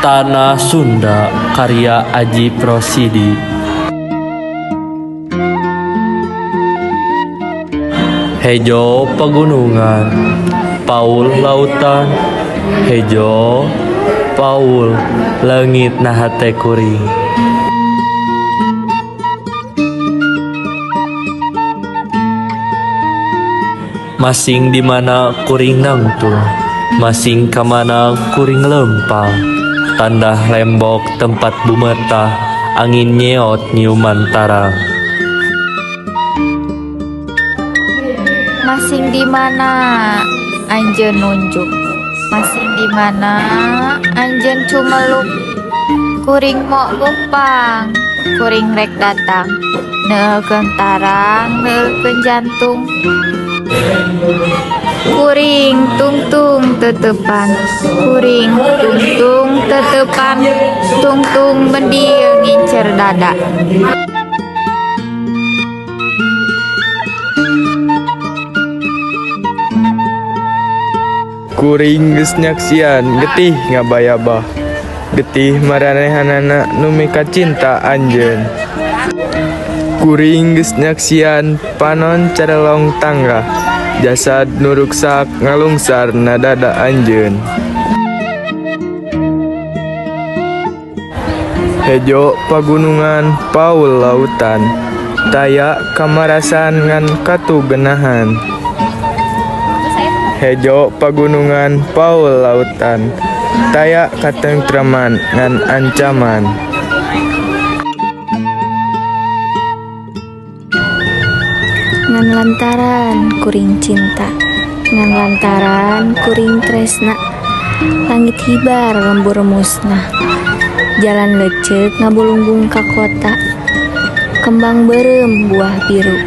Tanah Sunda karya Aji Prosidi. Hejo pegunungan, Paul lautan. Hejo Paul langit nahate kuring. Masing di mana kuring nangtung, masing kamana kuring lempang. Tandah lembok tempat bumetah, angin nyeot nyiuman tarang. Masing di mana anjeun nunjuk, masing di mana anjeun cumeluk. Kuring mok gumpang, kuring rek datang, neulkeun tarang, neulkeun jantung. Kuring tungtung tetepan, kuring tungtung tetepan, tungtung mendieu ngincer dada. Kuring geus nyaksian getih ngabayabah, getih maranehanana nu mika cinta anjeun. Kuring geus nyaksian panon carelong tangga, jasad nu ruksak ngalungsar na dada anjeun. Hejo pagunungan Paul lautan, taya kamarasan ngan katugenahan. Hejo pagunungan Paul lautan, taya katengtraman ngan ancaman. Ngan lantaran kuring cinta, ngan lantaran kuring tresna, langit hibar lembur musnah, jalan lecet ngabulunggung ka kota. Kembang berem buah biru,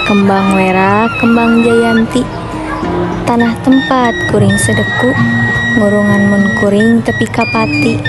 kembang wera, kembang jayanti. Tanah tempat kuring sedeku, ngurungan mun kuring tepi kapati.